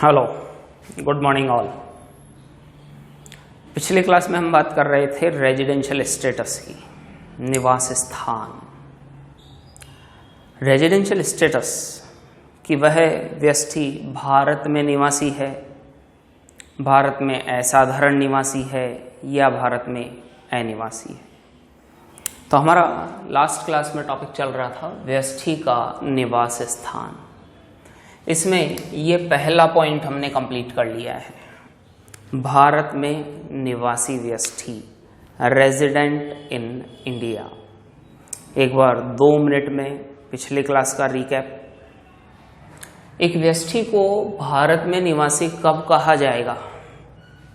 Hello, good morning all. पिछली class में हम बात कर रहे थे रेजिडेंशियल स्टेटस की, निवास स्थान। रेजिडेंशियल स्टेटस कि वह व्यक्ति भारत में निवासी है, भारत में असाधारण निवासी है या भारत में अनिवासी है। तो हमारा लास्ट क्लास में टॉपिक चल रहा था व्यक्ति का निवास स्थान। इसमें ये पहला पॉइंट हमने कंप्लीट कर लिया है, भारत में निवासी व्यक्ति, रेजिडेंट इन इंडिया। एक बार 2 मिनट में पिछली क्लास का रिकैप। एक व्यक्ति को भारत में निवासी कब कहा जाएगा?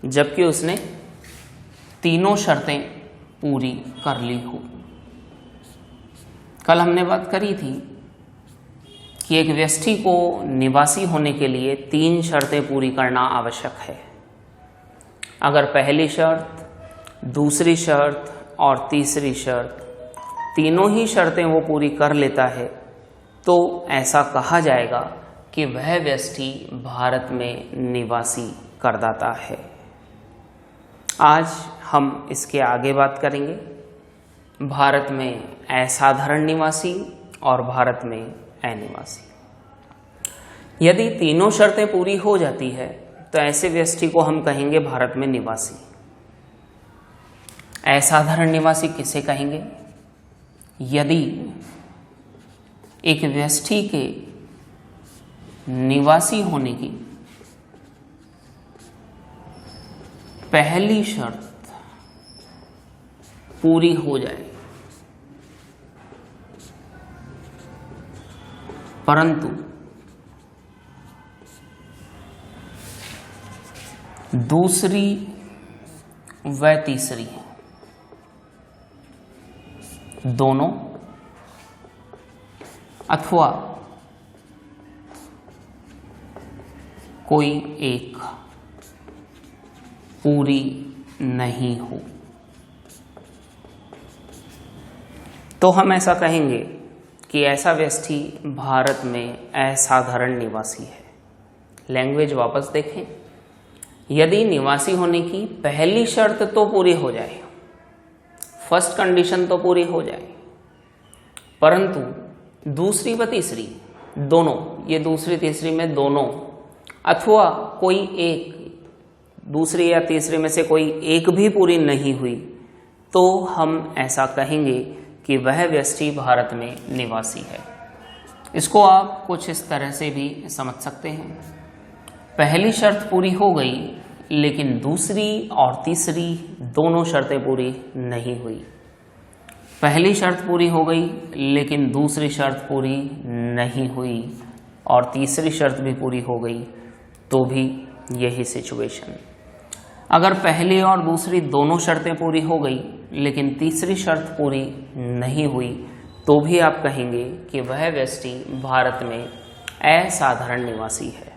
जबकि उसने तीनों शर्तें पूरी कर ली हो। कल हमने बात करी थी कि एक व्यक्ति को निवासी होने के लिए 3 शर्तें पूरी करना आवश्यक है। अगर पहली शर्त, दूसरी शर्त और तीसरी शर्त, तीनों ही शर्तें वो पूरी कर लेता है तो ऐसा कहा जाएगा कि वह व्यक्ति भारत में निवासी करदाता है। आज हम इसके आगे बात करेंगे, भारत में असाधारण निवासी और भारत में अनिवासी। यदि तीनों शर्तें पूरी हो जाती है तो ऐसे व्यक्ति को हम कहेंगे भारत में निवासी। असाधारण निवासी किसे कहेंगे? यदि एक व्यक्ति के निवासी होने की पहली शर्त पूरी हो जाए परंतु दूसरी व तीसरी दोनों अथवा कोई एक पूरी नहीं हो तो हम ऐसा कहेंगे कि ऐसा व्यक्ति भारत में असाधारण निवासी है। लैंग्वेज वापस देखें। यदि निवासी होने की पहली शर्त तो पूरी हो जाए, फर्स्ट कंडीशन तो पूरी हो जाए, परंतु दूसरी व तीसरी दोनों, ये दूसरी तीसरी में दोनों अथवा कोई एक, दूसरी या तीसरी में से कोई एक भी पूरी नहीं हुई तो हम ऐसा कहेंगे कि वह व्यक्ति भारत में निवासी है। इसको आप कुछ इस तरह से भी समझ सकते हैं। पहली शर्त पूरी हो गई लेकिन दूसरी और तीसरी दोनों शर्तें पूरी नहीं हुई। पहली शर्त पूरी हो गई लेकिन दूसरी शर्त पूरी नहीं हुई और तीसरी शर्त भी पूरी हो गई तो भी यही सिचुएशन। अगर पहली और दूसरी दोनों शर्तें पूरी हो गई लेकिन तीसरी शर्त पूरी नहीं हुई तो भी आप कहेंगे कि वह व्यक्ति भारत में असाधारण निवासी है।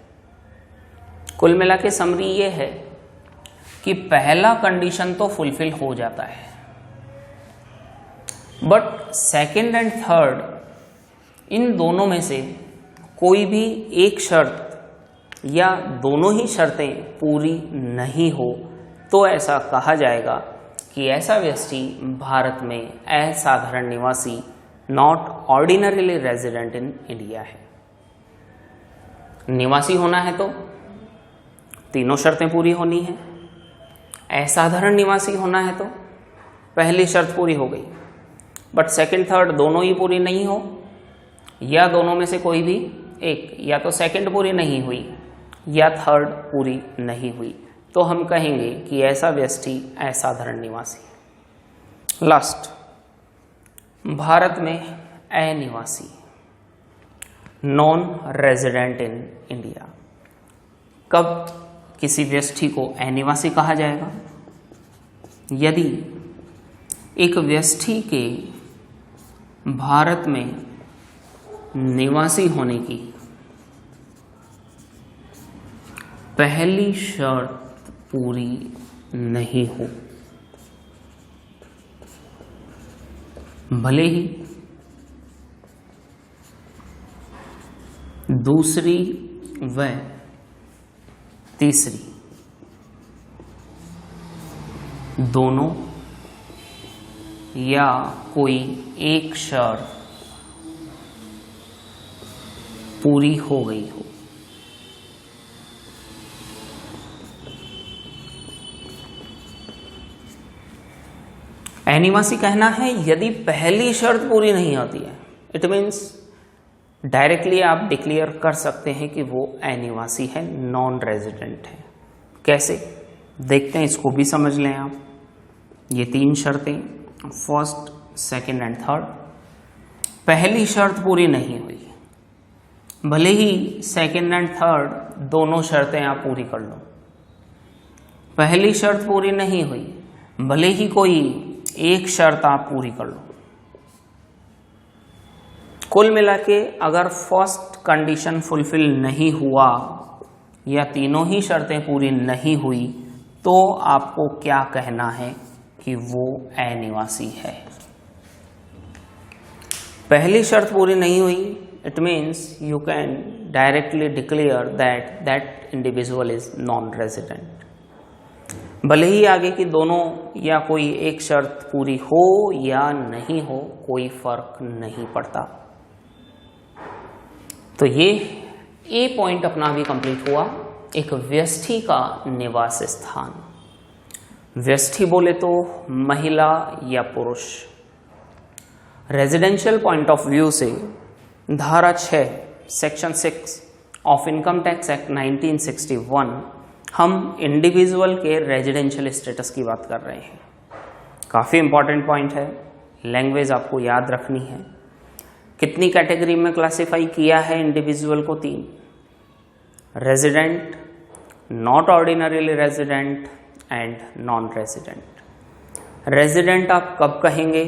कुल मिला के समरी ये है कि पहला कंडीशन तो फुलफिल हो जाता है but second and third in दोनों में से कोई भी एक शर्त या दोनों ही शर्तें पूरी नहीं हो तो ऐसा कहा जाएगा कि ऐसा व्यक्ति भारत में असाधारण निवासी, not ordinarily resident in India है। निवासी होना है तो तीनों शर्तें पूरी होनी है। असाधारण निवासी होना है तो पहली शर्त पूरी हो गई बट सेकंड थर्ड दोनों ही पूरी नहीं हो या दोनों में से कोई भी एक, या तो सेकंड पूरी नहीं हुई या थर्ड पूरी नहीं हुई तो हम कहेंगे कि ऐसा व्यक्ति असाधारण निवासी है। लास्ट, भारत में अनिवासी, नॉन रेजिडेंट इन इंडिया। कब किसी व्यक्ति को अनिवासी कहा जाएगा? यदि एक व्यक्ति के भारत में निवासी होने की पहली शर्त पूरी नहीं हो, भले ही दूसरी व तीसरी, दोनों या कोई एक शर्त पूरी हो गई हो। अनिवासी कहना है यदि पहली शर्त पूरी नहीं होती है, इट मीन्स डायरेक्टली आप डिक्लेयर कर सकते हैं कि वो अनिवासी है, नॉन रेजिडेंट है। कैसे देखते हैं, इसको भी समझ लें आप। ये 3 शर्तें, फर्स्ट, सेकंड एंड थर्ड। पहली शर्त पूरी नहीं हुई, भले ही सेकंड एंड थर्ड दोनों शर्तें आप पूरी कर लो। पहली शर्त पूरी नहीं हुई, भले ही कोई एक शर्त आप पूरी कर लो। कुल मिला के अगर फर्स्ट कंडीशन फुलफिल नहीं हुआ या तीनों ही शर्तें पूरी नहीं हुई तो आपको क्या कहना है कि वो अनिवासी है। पहली शर्त पूरी नहीं हुई, it means you can directly declare that individual is non resident. भले ही आगे की दोनों या कोई एक शर्त पूरी हो या नहीं हो, कोई फर्क नहीं पड़ता। तो ये ए पॉइंट अपना भी कंप्लीट हुआ। एक व्यष्टि का निवास स्थान, व्यष्टि बोले तो महिला या पुरुष। रेजिडेंशियल पॉइंट ऑफ व्यू से धारा 6 section 6 of income tax act 1961 हम इंडिविजुअल के रेजिडेंशियल स्टेटस की बात कर रहे हैं। काफ़ी इंपॉर्टेंट पॉइंट है, लैंग्वेज आपको याद रखनी है। कितनी कैटेगरी में क्लासिफाई किया है इंडिविजुअल को? 3, resident, not ordinarily resident and non resident. Resident आप कब कहेंगे,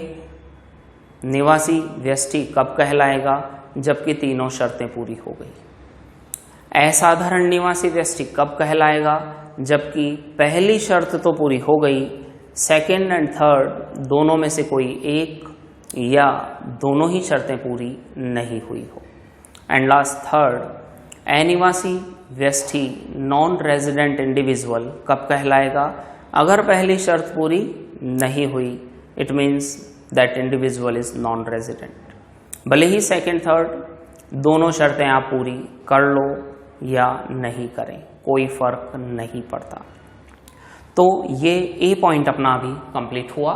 निवासी व्यष्टि कब कहलाएगा, जबकि तीनों शर्तें पूरी हो गई। असाधारण निवासी व्यष्टि कब कहलाएगा, जबकि पहली शर्त तो पूरी हो गई, सेकेंड एंड थर्ड दोनों में से कोई एक या दोनों ही शर्तें पूरी नहीं हुई हो। एंड लास्ट थर्ड, अनिवासी व्यष्टि नॉन रेजिडेंट इंडिविजुअल कब कहलाएगा, अगर पहली शर्त पूरी नहीं हुई, it means that individual is non resident. भले ही सेकेंड थर्ड दोनों शर्तें आप पूरी कर लो या नहीं करें, कोई फर्क नहीं पड़ता। तो ये ए पॉइंट अपना भी कंप्लीट हुआ,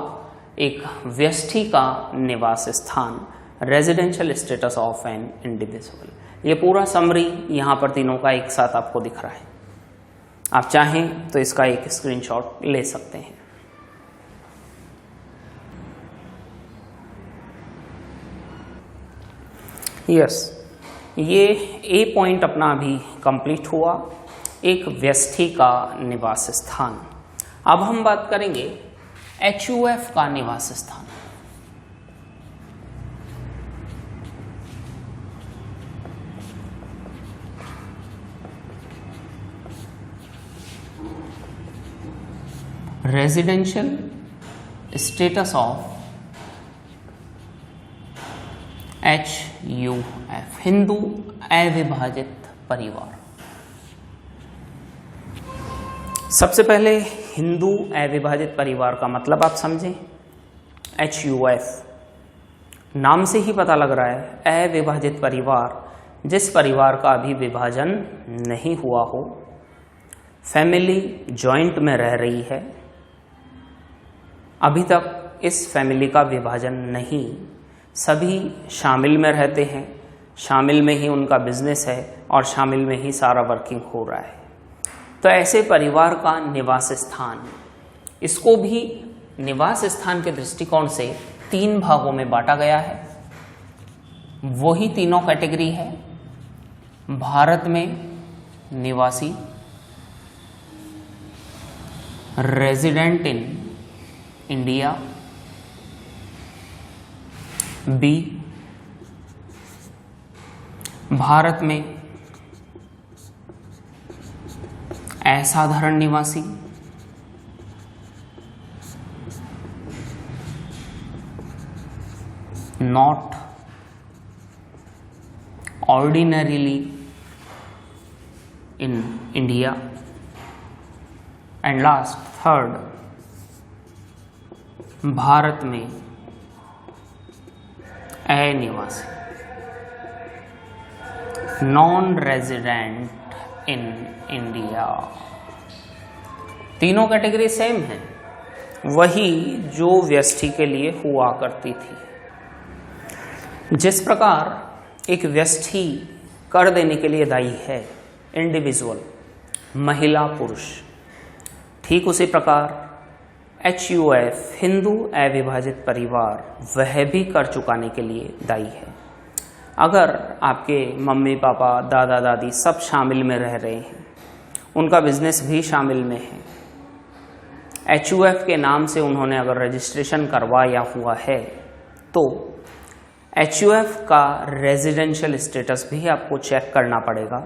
एक व्यष्टि का निवास स्थान, residential status of an individual. ये पूरा समरी यहाँ पर तीनों का एक साथ आपको दिख रहा है। आप चाहें तो इसका एक स्क्रीनशॉट ले सकते हैं। यस, ये ए पॉइंट अपना भी कंप्लीट हुआ, एक व्यष्टि का निवास स्थान। अब हम बात करेंगे HUF का निवास स्थान। Residential status of HUF, Hindu अविभाजित परिवार। सबसे पहले हिंदू अविभाजित परिवार का मतलब आप समझें। HUF नाम से ही पता लग रहा है, अविभाजित परिवार, जिस परिवार का अभी विभाजन नहीं हुआ हो, फैमिली जॉइंट में रह रही है, अभी तक इस फैमिली का विभाजन नहीं, सभी शामिल में रहते हैं, शामिल में ही उनका बिजनेस है और शामिल में ही सारा वर्किंग हो रहा है। तो ऐसे परिवार का निवास स्थान, इसको भी निवास स्थान के दृष्टिकोण से 3 भागों में बांटा गया है। वही तीनों कैटेगरी है, भारत में निवासी, resident in India, B Bharat में असाधारण निवासी, not ordinarily in India, and last third, Bharat में अनिवासी, नॉन रेजिडेंट इन इंडिया। तीनों कैटेगरी सेम है, वही जो व्यष्टि के लिए हुआ करती थी। जिस प्रकार एक व्यष्टि कर देने के लिए दायी है, इंडिविजुअल, महिला पुरुष, ठीक उसी प्रकार HUF, हिंदू अविभाजित परिवार, वह भी कर चुकाने के लिए दायी है। अगर आपके मम्मी पापा दादा दादी सब शामिल में रह रहे हैं, उनका बिजनेस भी शामिल में है, HUF के नाम से उन्होंने अगर रजिस्ट्रेशन करवाया हुआ है, तो HUF का रेजिडेंशियल स्टेटस भी आपको चेक करना पड़ेगा,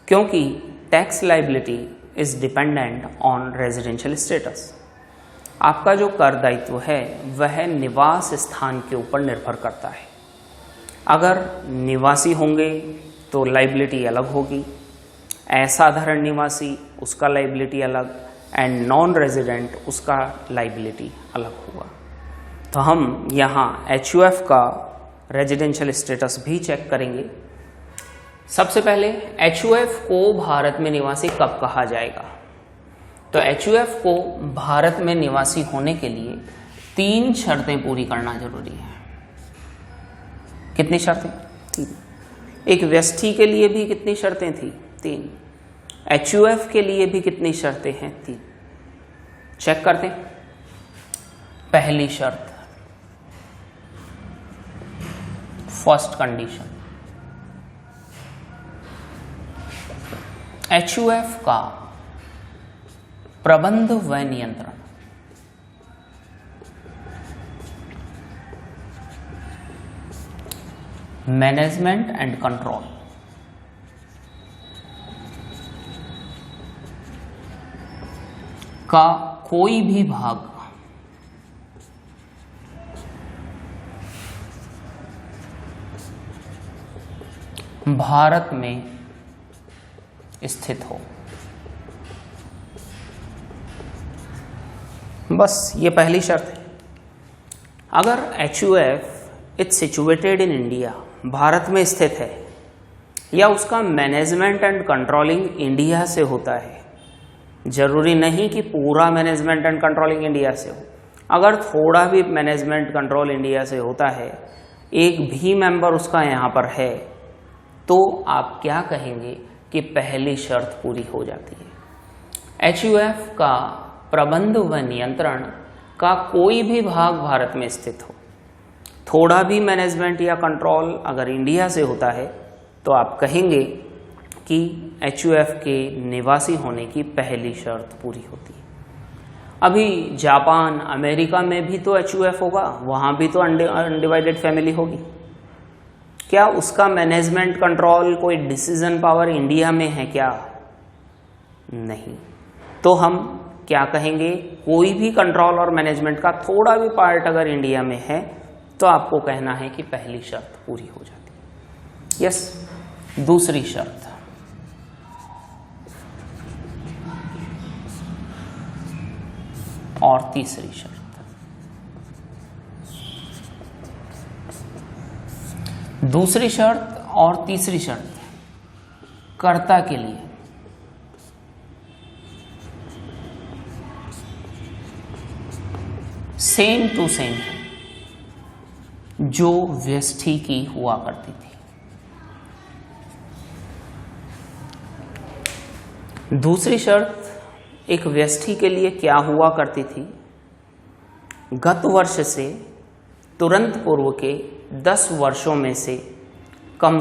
क्योंकि tax liability is dependent on residential status. आपका जो कर दायित्व है वह निवास स्थान के ऊपर निर्भर करता है। अगर निवासी होंगे तो लाइबिलिटी अलग होगी, असाधारण निवासी उसका लाइबिलिटी अलग, एंड नॉन रेजिडेंट उसका लाइबिलिटी अलग होगा। तो हम यहाँ HUF का रेजिडेंशियल स्टेटस भी चेक करेंगे। सबसे पहले HUF को भारत में निवासी कब कहा जाएगा? तो HUF को भारत में निवासी होने के लिए 3 शर्तें पूरी करना जरूरी है। कितनी शर्तें? 3। एक व्यष्टि के लिए भी कितनी शर्तें थी? 3। HUF के लिए भी कितनी शर्तें हैं? 3। चेक करते हैं। पहली शर्त, फर्स्ट कंडीशन, HUF का प्रबंध व नियंत्रण, मैनेजमेंट एंड कंट्रोल, का कोई भी भाग भारत में स्थित हो। बस ये पहली शर्त है। अगर HUF it's situated in India, Bharat में स्थित है, या उसका मैनेजमेंट एंड कंट्रोलिंग इंडिया से होता है, जरूरी नहीं कि पूरा मैनेजमेंट एंड कंट्रोलिंग इंडिया से हो, अगर थोड़ा भी मैनेजमेंट कंट्रोल इंडिया से होता है, एक भी मेंबर उसका यहाँ पर है, तो आप क्या कहेंगे कि पहली शर्त पूरी हो जाती है। HUF का प्रबंध व नियंत्रण का कोई भी भाग भारत में स्थित हो, थोड़ा भी मैनेजमेंट या कंट्रोल अगर इंडिया से होता है, तो आप कहेंगे कि HUF के निवासी होने की पहली शर्त पूरी होती है। अभी जापान, अमेरिका में भी तो HUF होगा, वहाँ भी तो अनडिवाइडेड फैमिली होगी। क्या उसका मैनेजमेंट कंट्रोल, कोई डिसीजन पावर इंडिया में है क्या? नहीं। तो हम क्या कहेंगे? कोई भी कंट्रोल और मैनेजमेंट का थोड़ा भी पार्ट अगर इंडिया में है, तो आपको कहना है कि पहली शर्त पूरी हो जाती है। यस। दूसरी शर्त, और तीसरी शर्त। दूसरी शर्त और तीसरी शर्त कर्ता के लिए सेम टू सेम है जो व्यष्टि की हुआ करती थी। दूसरी शर्त एक व्यष्टि के लिए क्या हुआ करती थी? गत वर्ष से तुरंत पूर्व के 10 वर्षों में से कम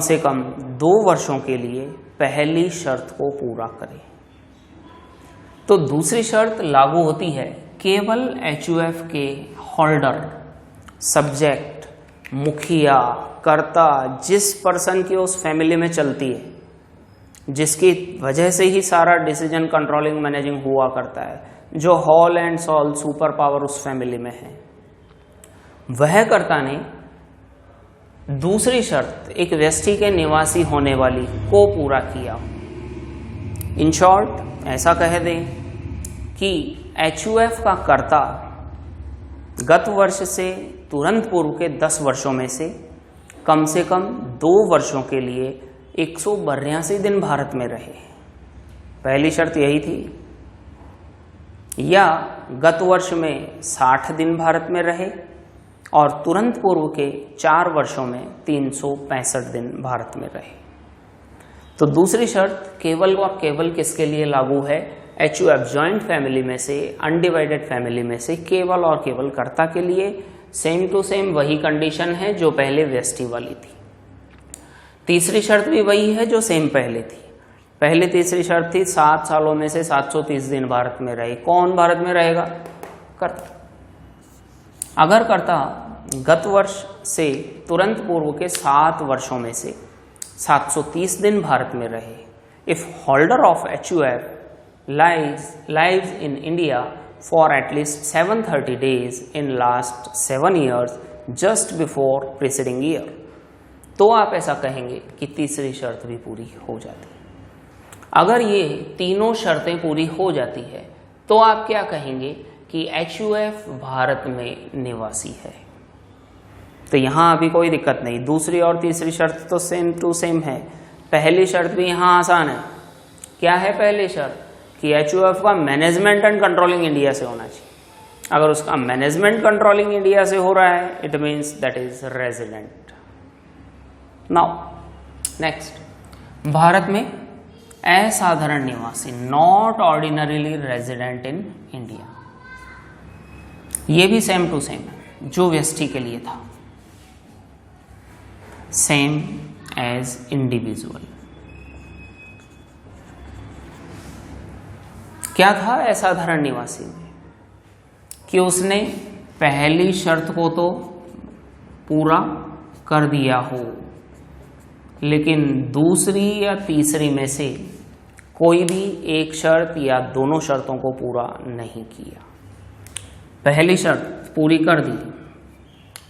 2 वर्षों के लिए पहली शर्त को पूरा करें। तो दूसरी शर्त लागू होती है केवल HUF के होल्डर, सब्जेक्ट, मुखिया, कर्ता, जिस पर्सन की उस फैमिली में चलती है, जिसकी वजह से ही सारा डिसीजन कंट्रोलिंग मैनेजिंग हुआ करता है, जो whole and sole super power उस फैमिली में है, वह कर्ता ने दूसरी शर्त एक व्यष्टि के निवासी होने वाली को पूरा किया। इन शॉर्ट, ऐसा कह दें कि HUF का कर्ता गत वर्ष से तुरंत पूर्व के 10 वर्षों में से कम 2 वर्षों के लिए 182 दिन भारत में रहे। पहली शर्त यही थी। या गत वर्ष में 60 दिन भारत में रहे और तुरंत पूर्व के 4 वर्षों में 365 दिन भारत में रहे। तो दूसरी शर्त केवल और केवल किसके लिए लागू है? HUF जॉइंट फैमिली में से, अनडिवाइडेड फैमिली में से केवल और केवल कर्ता के लिए सेम टू सेम वही कंडीशन है जो पहले व्यष्टि वाली थी। तीसरी शर्त भी वही है जो सेम पहले थी। पहले तीसरी शर्त थी 7 सालों में से 730 दिन भारत में रहे। कौन भारत में रहेगा? कर्ता। अगर कर्ता गत वर्ष से तुरंत पूर्व के 7 वर्षों में से 730 दिन भारत में रहे, if holder of HUF lives in India for at least 730 days in last 7 years just before preceding year, तो आप ऐसा कहेंगे कि तीसरी शर्त भी पूरी हो जाती है। अगर ये तीनों शर्तें पूरी हो जाती है तो आप क्या कहेंगे कि HUF भारत में निवासी है। तो यहां अभी कोई दिक्कत नहीं। दूसरी और तीसरी शर्त तो सेम टू सेम है। पहली शर्त भी यहां आसान है। क्या है पहली शर्त? कि HUF का मैनेजमेंट एंड कंट्रोलिंग इंडिया से होना चाहिए। अगर उसका मैनेजमेंट कंट्रोलिंग इंडिया से हो रहा है, it means that is resident. Now next, Bharat में असाधारण निवासी, not ordinarily resident in India, ये भी सेम टू सेम है जो व्यष्टि के लिए था, सेम एज इंडिविजुअल। क्या था असाधारण निवासी में? कि उसने पहली शर्त को तो पूरा कर दिया हो, लेकिन दूसरी या तीसरी में से कोई भी एक शर्त या दोनों शर्तों को पूरा नहीं किया। पहली शर्त पूरी कर दी,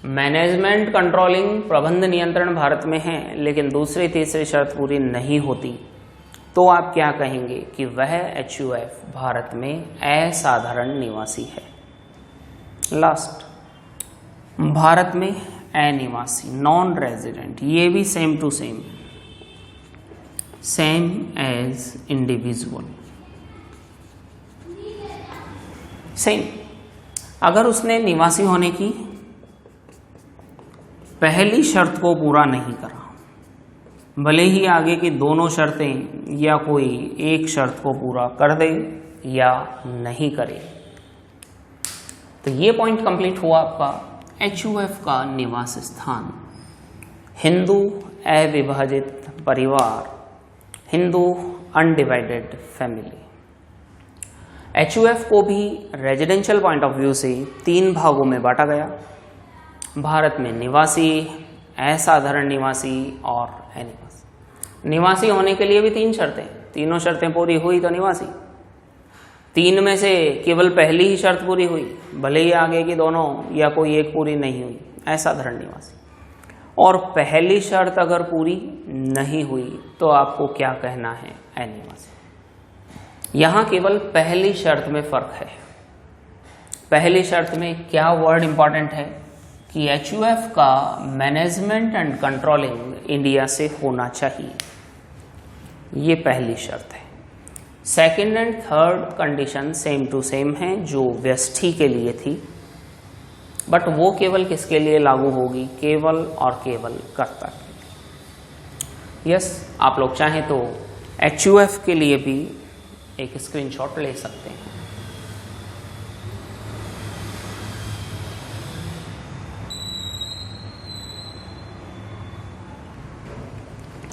मैनेजमेंट कंट्रोलिंग प्रबंध नियंत्रण भारत में है, लेकिन दूसरी तीसरी शर्त पूरी नहीं होती, तो आप क्या कहेंगे कि वह HUF भारत में असाधारण निवासी है। लास्ट, भारत में अनिवासी, नॉन रेजिडेंट, ये भी same to same, same as individual, same. अगर उसने निवासी होने की पहली शर्त को पूरा नहीं करा, भले ही आगे की दोनों शर्तें या कोई एक शर्त को पूरा कर दे या नहीं करे, तो ये पॉइंट कंप्लीट हुआ आपका HUF का निवास स्थान। हिंदू अविभाजित परिवार, हिंदू अनडिवाइडेड फैमिली। HUF को भी रेजिडेंशियल पॉइंट ऑफ व्यू से 3 भागों में बांटा गया। भारत में निवासी, असाधारण निवासी और अनिवासी। निवासी होने के लिए भी 3 शर्तें, तीनों शर्तें पूरी हुई तो निवासी। 3 में से केवल पहली ही शर्त पूरी हुई, भले ही आगे की दोनों या कोई एक पूरी नहीं हुई, असाधारण निवासी। और पहली शर्त अगर पूरी नहीं हुई तो आपको क्या कहना है? अनिवासी। यहां केवल पहली शर्त में फर्क है। पहली शर्त में क्या वर्ड इंपॉर्टेंट है कि HUF का मैनेजमेंट एंड कंट्रोलिंग इंडिया से होना चाहिए, ये पहली शर्त है। Second and third condition same to same है जो व्यष्टि के लिए थी, बट वो केवल किसके लिए लागू होगी? केवल और केवल कर्ता के लिए। यस, आप लोग चाहें तो HUF के लिए भी एक स्क्रीनशॉट ले सकते हैं।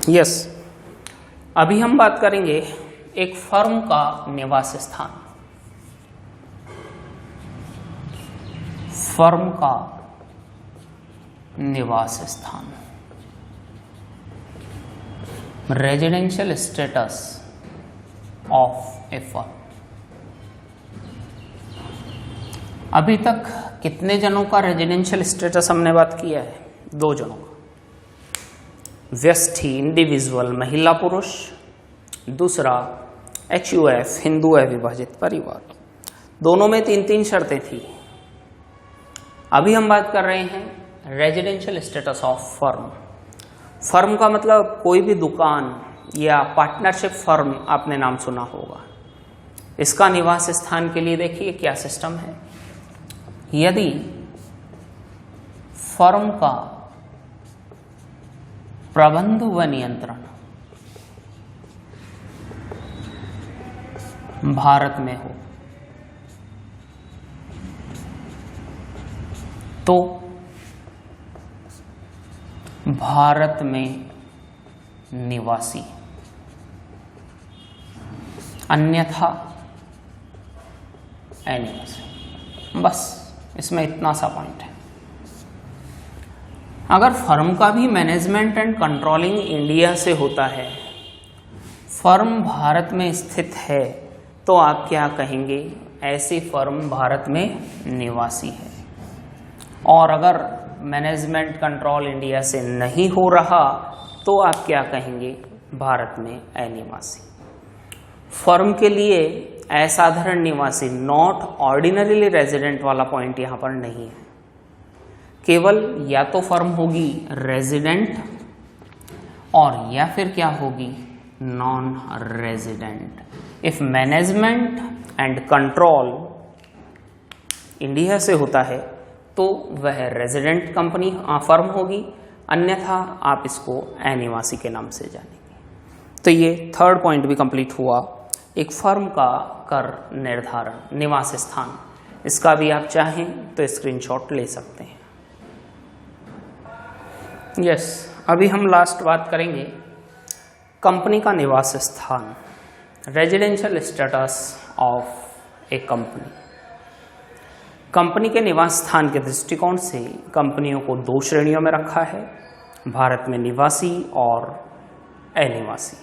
यस, अभी हम बात करेंगे एक फर्म का निवास स्थान। फर्म का निवास स्थान, residential status of A firm. अभी तक कितने जनों का रेजिडेंशियल स्टेटस हमने बात किया है? 2 जनों का। व्यष्टि, इंडिविजुअल, महिला पुरुष। दूसरा HUF हिंदू अविभाजित परिवार। दोनों में 3-3 शर्तें थी। अभी हम बात कर रहे हैं residential status of firm. Firm का मतलब कोई भी दुकान या पार्टनरशिप फर्म आपने नाम सुना होगा। इसका निवास स्थान के लिए देखिए क्या सिस्टम है। यदि फर्म का प्रबंध व नियंत्रण भारत में हो तो भारत में निवासी, अन्यथा अनिवासी। बस इसमें इतना सा पॉइंट है। अगर फर्म का भी मैनेजमेंट एंड कंट्रोलिंग इंडिया से होता है, फर्म भारत में स्थित है, तो आप क्या कहेंगे? ऐसी फर्म भारत में निवासी है। और अगर मैनेजमेंट कंट्रोल इंडिया से नहीं हो रहा तो आप क्या कहेंगे? भारत में अनिवासी। फर्म के लिए असाधारण निवासी, नॉट ऑर्डिनरीली रेजिडेंट वाला पॉइंट यहां पर नहीं है। केवल या तो फर्म होगी रेजिडेंट और या फिर क्या होगी? Non resident. If management and control India से होता है तो वह रेजिडेंट कंपनी फर्म होगी, अन्यथा आप इसको अनिवासी के नाम से जानेंगे। तो ये थर्ड पॉइंट भी कंप्लीट हुआ। एक फर्म का कर निर्धारण, निवास स्थान, इसका भी आप चाहें तो स्क्रीनशॉट ले सकते हैं। यस, अभी हम लास्ट बात करेंगे कंपनी का निवास स्थान, residential status of A company. Company के निवास स्थान के दृष्टिकोण से कंपनियों को 2 श्रेणियों में रखा है, भारत में निवासी और अनिवासी।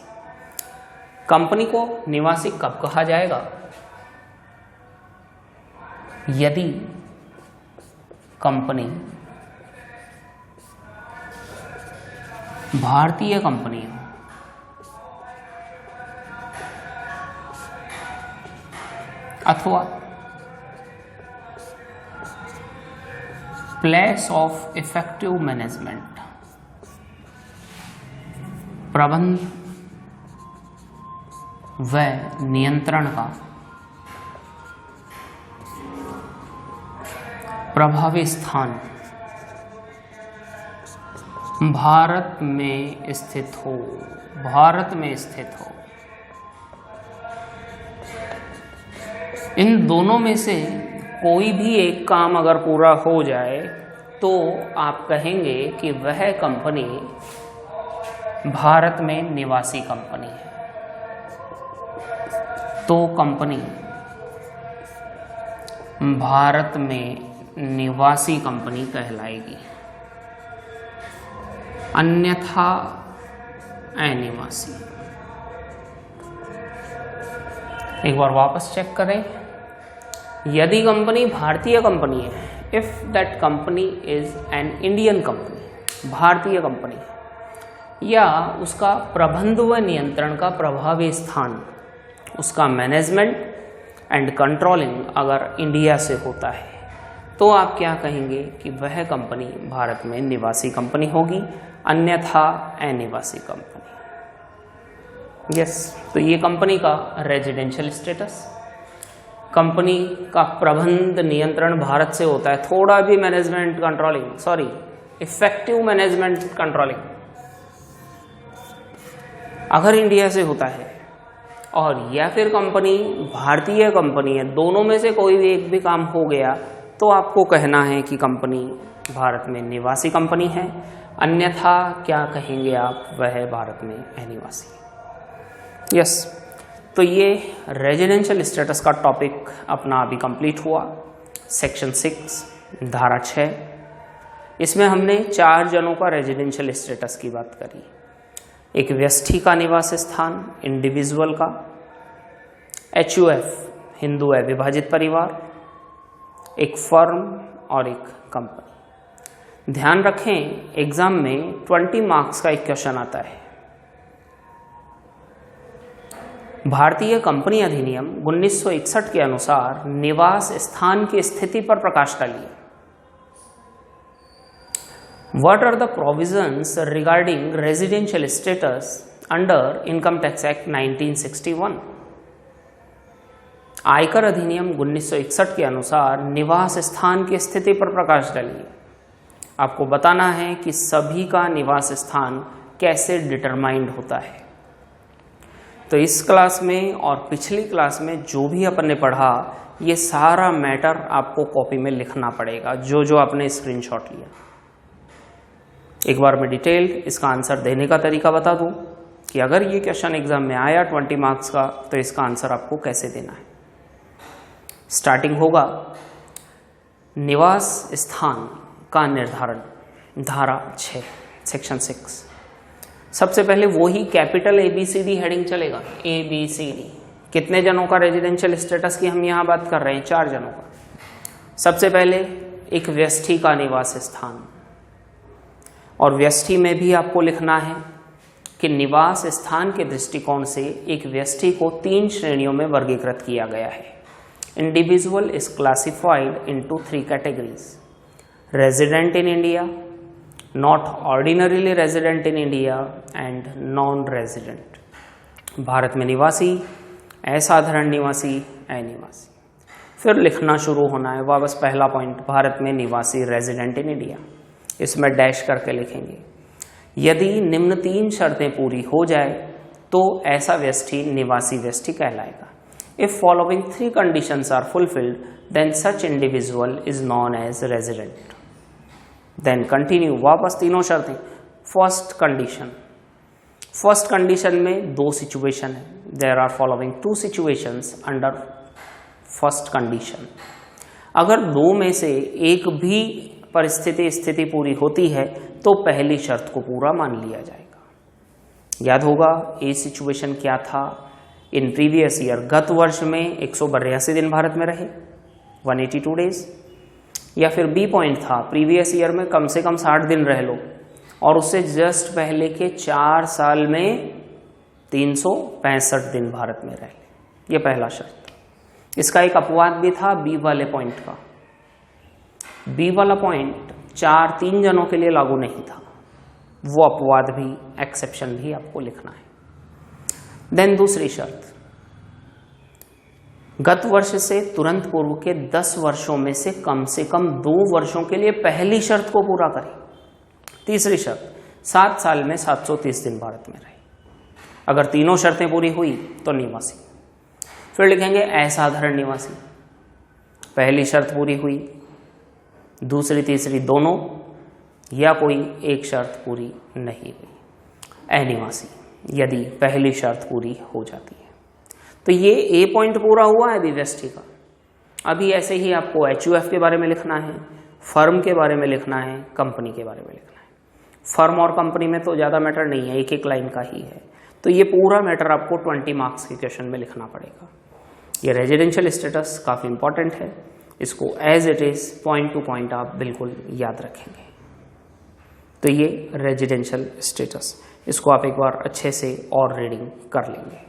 कंपनी को निवासी कब कहा जाएगा? यदि कंपनी भारतीय कंपनी हो, अथवा प्लेस ऑफ इफेक्टिव मैनेजमेंट, प्रबंध व नियंत्रण का प्रभावी स्थान भारत में स्थित हो, भारत में स्थित हो। इन दोनों में से कोई भी एक काम अगर पूरा हो जाए तो आप kहेंगे कि वह कंपनी भारत में निवासी कंपनी है। तो कंपनी भारत में निवासी कंपनी कहलाएगी, अन्यथा अनिवासी। एक बार वापस चेक करें। यदि कंपनी भारतीय कंपनी है, if that company is an Indian company, भारतीय कंपनी, या उसका प्रबंध व नियंत्रण का प्रभावी स्थान, उसका मैनेजमेंट एंड कंट्रोलिंग अगर इंडिया से होता है, तो आप क्या कहेंगे कि वह कंपनी भारत में निवासी कंपनी होगी, अन्यथा अनिवासी कंपनी। यस, तो ये कंपनी का रेजिडेंशियल स्टेटस। कंपनी का प्रबंध नियंत्रण भारत से होता है, थोड़ा भी management controlling, sorry effective management controlling अगर इंडिया से होता है, और या फिर कंपनी भारतीय कंपनी है, दोनों में से कोई भी एक भी काम हो गया तो आपको कहना है कि कंपनी भारत में निवासी कंपनी है, अन्यथा क्या कहेंगे आप? वह भारत में अनिवासी। यस, तो ये रेजिडेंशियल स्टेटस का टॉपिक अपना अभी कंप्लीट हुआ। सेक्शन 6 धारा 6, इसमें हमने 4 जनों का रेजिडेंशियल स्टेटस की बात करी। एक व्यष्टि का निवास स्थान, इंडिविजुअल का, HUF हिंदू अविभाजित परिवार, एक फर्म और एक कंपनी। ध्यान रखें एग्जाम में 20 मार्क्स का एक क्वेश्चन आता है। भारतीय कंपनी अधिनियम 1961 के अनुसार निवास स्थान की स्थिति पर प्रकाश डालिए। What are the provisions regarding residential status under Income Tax Act 1961? आयकर अधिनियम 1961 के अनुसार निवास स्थान की स्थिति पर प्रकाश डालिए। आपको बताना है कि सभी का निवास स्थान कैसे डिटरमाइंड होता है। तो इस क्लास में और पिछली क्लास में जो भी अपन ने पढ़ा, ये सारा मैटर आपको कॉपी में लिखना पड़ेगा, जो जो आपने स्क्रीनशॉट लिया। एक बार मैं डिटेल्ड इसका आंसर देने का तरीका बता दूं कि अगर ये क्वेश्चन एग्जाम में आया 20 मार्क्स का, तो इसका आंसर आपको कैसे देना है। स्टार्टिंग होगा निवास स्थान का निर्धारण, धारा 6 सेक्शन 6। सबसे पहले वही कैपिटल ABCD हेडिंग चलेगा, ABCD। कितने जनों का रेजिडेंशियल स्टेटस की हम यहां बात कर रहे हैं? 4 जनों का। सबसे पहले एक व्यष्टि का निवास स्थान, और व्यष्टि में भी आपको लिखना है कि निवास स्थान के दृष्टिकोण से एक व्यष्टि को 3 श्रेणियों में वर्गीकृत किया गया है। Individual is classified into 3 categories: resident in India, not ordinarily resident in India and non resident. Bharat में निवासी, असाधारण निवासी, अनिवासी। फिर लिखना शुरू होना है वापस पहला पॉइंट, भारत में निवासी रेजिडेंट इन इंडिया। इसमें डैश करके लिखेंगे। यदि निम्न 3 शर्तें पूरी हो जाए तो ऐसा व्यष्टि निवासी व्यष्टि कहलाएगा। If following 3 conditions are fulfilled, then such individual is known as resident. Then continue, वापस 3 शर्तें। फर्स्ट कंडीशन में 2 सिचुएशन है। There are following 2 situations under first condition. अगर 2 में से एक भी स्थिति पूरी होती है तो पहली शर्त को पूरा मान लिया जाएगा। याद होगा ए सिचुएशन क्या था? इन प्रीवियस ईयर, गत वर्ष में 182 दिन भारत में रहे, 182 डेज। या फिर बी पॉइंट था, प्रीवियस ईयर में कम से कम 60 दिन रह लो, और उससे जस्ट पहले के 4 साल में 365 दिन भारत में रह ले। ये पहला शर्त। इसका एक अपवाद भी था बी वाले पॉइंट का। बी वाला पॉइंट 3 जनों के लिए लागू नहीं था, वो अपवाद भी, एक्सेप्शन भी आपको लिखना है। देन दूसरी शर्त, गत वर्ष से तुरंत पूर्व के 10 वर्षों में से कम 2 वर्षों के लिए पहली शर्त को पूरा करें। तीसरी शर्त, 7 साल में 730 दिन भारत में रहे। अगर तीनों शर्तें पूरी हुई तो निवासी। फिर लिखेंगे असाधारण निवासी। पहली शर्त पूरी हुई, दूसरी तीसरी दोनों, या कोई एक शर्त पूरी नहीं हुई। अनिवासी, यदि पहली शर्त पूरी हो जाती है। तो ये ए पॉइंट पूरा हुआ है अभी व्यष्टि का। अभी ऐसे ही आपको HUF के बारे में लिखना है, फर्म के बारे में लिखना है, कंपनी के बारे में लिखना है। फर्म और कंपनी में तो ज़्यादा मैटर नहीं है, एक लाइन का ही है। तो ये पूरा मैटर आपको 20 मार्क्स के क्वेश्चन में लिखना पड़ेगा। ये रेजिडेंशियल स्टेटस काफ़ी इंपॉर्टेंट है, इसको as it is point to point आप बिल्कुल याद रखेंगे। तो ये रेजिडेंशियल स्टेटस, इसको आप एक बार अच्छे से और रीडिंग कर लेंगे।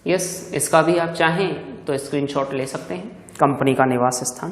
यस, इसका भी आप चाहें तो स्क्रीनशॉट ले सकते हैं। कंपनी का निवास स्थान,